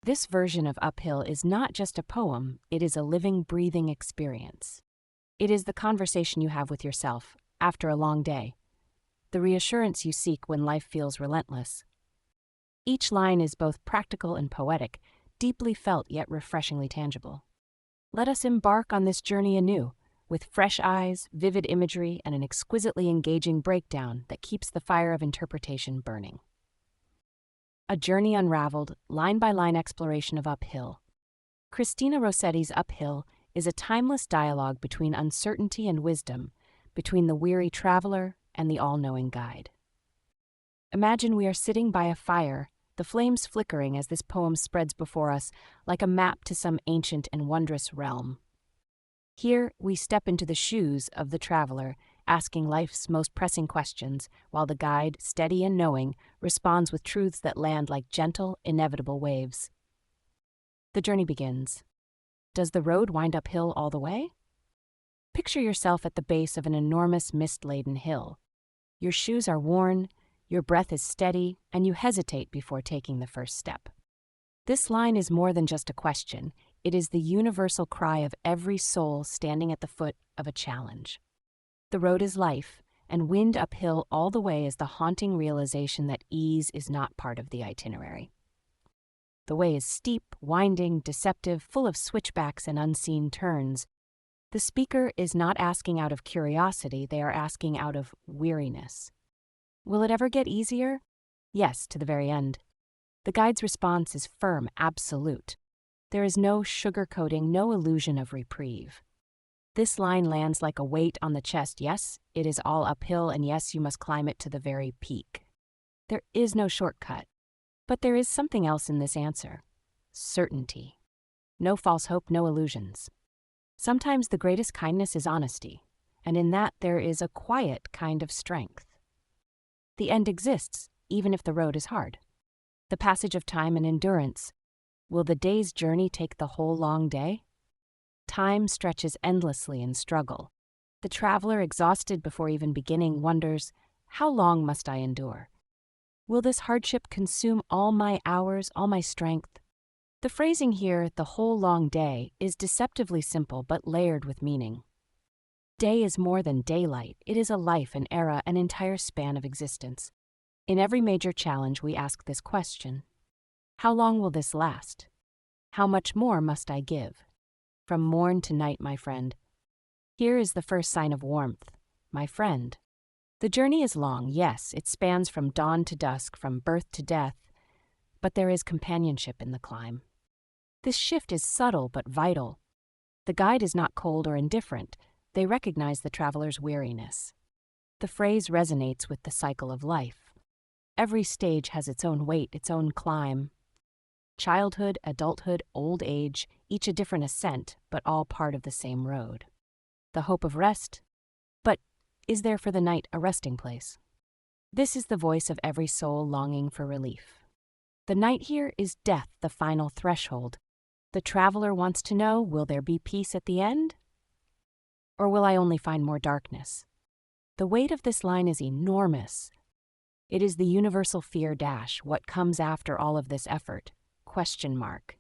This version of Uphill is not just a poem, it is a living, breathing experience. It is the conversation you have with yourself after a long day, the reassurance you seek when life feels relentless. Each line is both practical and poetic, deeply felt yet refreshingly tangible. Let us embark on this journey anew, with fresh eyes, vivid imagery, and an exquisitely engaging breakdown that keeps the fire of interpretation burning. A journey unraveled, line-by-line exploration of Uphill. Christina Rossetti's Uphill is a timeless dialogue between uncertainty and wisdom, between the weary traveler and the all-knowing guide. Imagine we are sitting by a fire, the flames flickering as this poem spreads before us like a map to some ancient and wondrous realm. Here, we step into the shoes of the traveler, asking life's most pressing questions, while the guide, steady and knowing, responds with truths that land like gentle, inevitable waves. The journey begins. Does the road wind uphill all the way? Picture yourself at the base of an enormous mist-laden hill. Your shoes are worn, your breath is steady, and you hesitate before taking the first step. This line is more than just a question. It is the universal cry of every soul standing at the foot of a challenge. The road is life, and wind uphill all the way is the haunting realization that ease is not part of the itinerary. The way is steep, winding, deceptive, full of switchbacks and unseen turns. The speaker is not asking out of curiosity, they are asking out of weariness. Will it ever get easier? Yes, to the very end. The guide's response is firm, absolute. There is no sugarcoating, no illusion of reprieve. This line lands like a weight on the chest. Yes, it is all uphill, and yes, you must climb it to the very peak. There is no shortcut. But there is something else in this answer. Certainty. No false hope, no illusions. Sometimes the greatest kindness is honesty, and in that there is a quiet kind of strength. The end exists, even if the road is hard. The passage of time and endurance. Will the day's journey take the whole long day? Time stretches endlessly in struggle. The traveler, exhausted before even beginning, wonders, how long must I endure? Will this hardship consume all my hours, all my strength? The phrasing here, the whole long day, is deceptively simple but layered with meaning. Day is more than daylight. It is a life, an era, an entire span of existence. In every major challenge, we ask this question. How long will this last? How much more must I give? From morn to night, my friend. Here is the first sign of warmth, my friend. The journey is long, yes, it spans from dawn to dusk, from birth to death, but there is companionship in the climb. This shift is subtle but vital. The guide is not cold or indifferent. They recognize the traveler's weariness. The phrase resonates with the cycle of life. Every stage has its own weight, its own climb. Childhood, adulthood, old age, each a different ascent, but all part of the same road. The hope of rest, but is there for the night a resting place? This is the voice of every soul longing for relief. The night here is death, the final threshold. The traveler wants to know, will there be peace at the end? Or will I only find more darkness? The weight of this line is enormous. It is the universal fear dash, what comes after all of this effort? Question mark.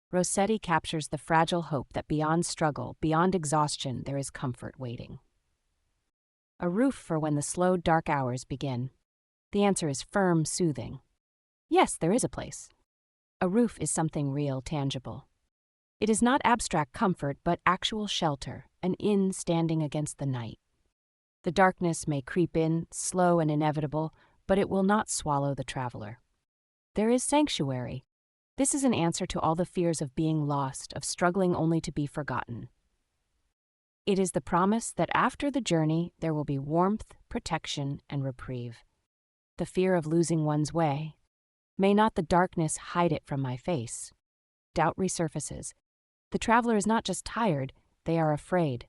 Rossetti captures the fragile hope that beyond struggle, beyond exhaustion, there is comfort waiting. A roof for when the slow, dark hours begin. The answer is firm, soothing. Yes, there is a place. A roof is something real, tangible. It is not abstract comfort, but actual shelter, an inn standing against the night. The darkness may creep in, slow and inevitable, but it will not swallow the traveler. There is sanctuary. This is an answer to all the fears of being lost, of struggling only to be forgotten. It is the promise that after the journey there will be warmth, protection, and reprieve. The fear of losing one's way. May not the darkness hide it from my face. Doubt resurfaces. The traveler is not just tired, they are afraid.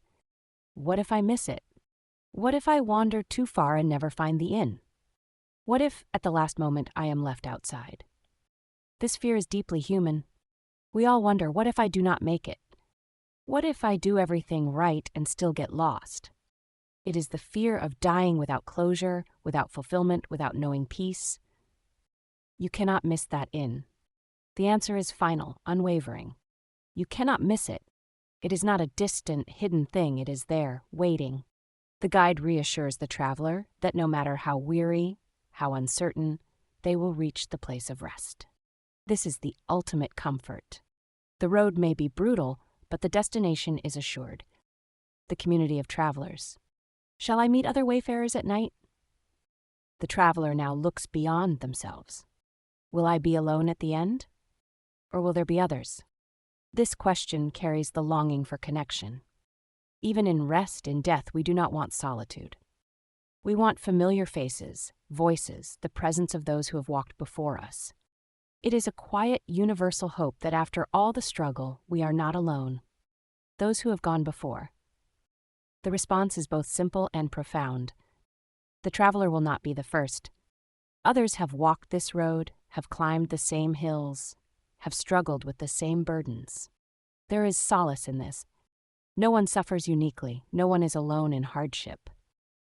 What if I miss it? What if I wander too far and never find the inn? What if, at the last moment, I am left outside? This fear is deeply human. We all wonder, what if I do not make it? What if I do everything right and still get lost? It is the fear of dying without closure, without fulfillment, without knowing peace. You cannot miss that inn. The answer is final, unwavering. You cannot miss it. It is not a distant, hidden thing, it is there, waiting. The guide reassures the traveler that no matter how weary, how uncertain, they will reach the place of rest. This is the ultimate comfort. The road may be brutal, but the destination is assured. The community of travelers. Shall I meet other wayfarers at night? The traveler now looks beyond themselves. Will I be alone at the end? Or will there be others? This question carries the longing for connection. Even in rest, in death, we do not want solitude. We want familiar faces, voices, the presence of those who have walked before us. It is a quiet, universal hope that after all the struggle, we are not alone. Those who have gone before. The response is both simple and profound. The traveler will not be the first. Others have walked this road, have climbed the same hills, have struggled with the same burdens. There is solace in this. No one suffers uniquely, no one is alone in hardship.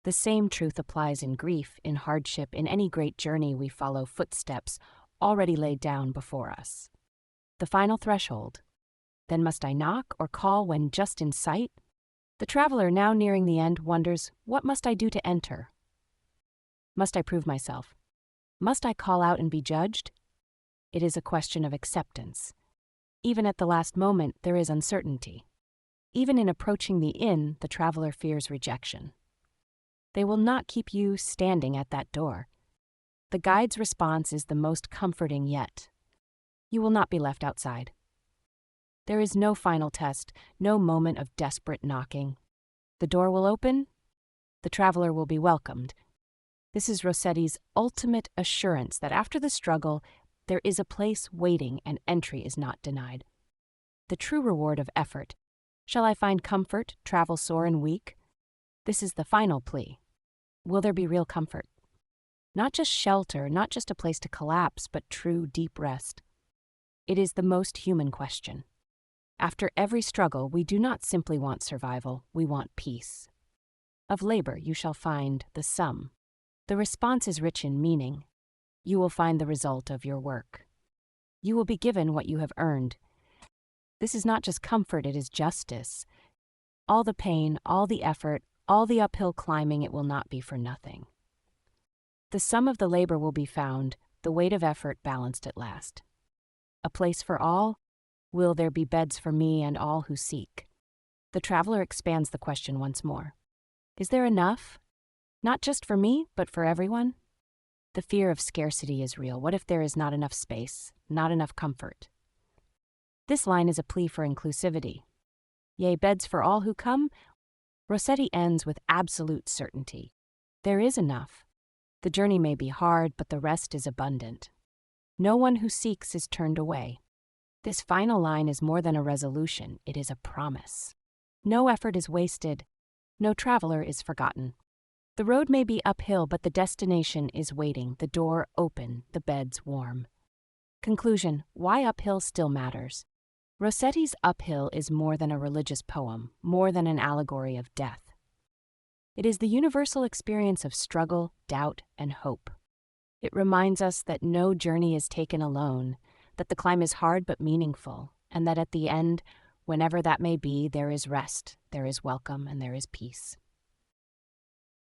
The same truth applies in grief, in hardship, in any great journey we follow footsteps already laid down before us. The final threshold. Then must I knock or call when just in sight? The traveler, now nearing the end, wonders, what must I do to enter? Must I prove myself? Must I call out and be judged? It is a question of acceptance. Even at the last moment, there is uncertainty. Even in approaching the inn, the traveler fears rejection. They will not keep you standing at that door. The guide's response is the most comforting yet. You will not be left outside. There is no final test, no moment of desperate knocking. The door will open, the traveler will be welcomed. This is Rossetti's ultimate assurance that after the struggle, there is a place waiting and entry is not denied. The true reward of effort. Shall I find comfort, travel sore and weak? This is the final plea. Will there be real comfort? Not just shelter, not just a place to collapse, but true deep rest. It is the most human question. After every struggle, we do not simply want survival, we want peace. Of labor you shall find the sum. The response is rich in meaning. You will find the result of your work. You will be given what you have earned. This is not just comfort, it is justice. All the pain, all the effort, all the uphill climbing, it will not be for nothing. The sum of the labor will be found, the weight of effort balanced at last. A place for all? Will there be beds for me and all who seek? The traveler expands the question once more. Is there enough? Not just for me, but for everyone? The fear of scarcity is real. What if there is not enough space, not enough comfort? This line is a plea for inclusivity. Yea, beds for all who come? Rossetti ends with absolute certainty. There is enough. The journey may be hard, but the rest is abundant. No one who seeks is turned away. This final line is more than a resolution, it is a promise. No effort is wasted, no traveler is forgotten. The road may be uphill, but the destination is waiting, the door open, the beds warm. Conclusion: why uphill still matters. Rossetti's Uphill is more than a religious poem, more than an allegory of death. It is the universal experience of struggle, doubt, and hope. It reminds us that no journey is taken alone, that the climb is hard but meaningful, and that at the end, whenever that may be, there is rest, there is welcome, and there is peace.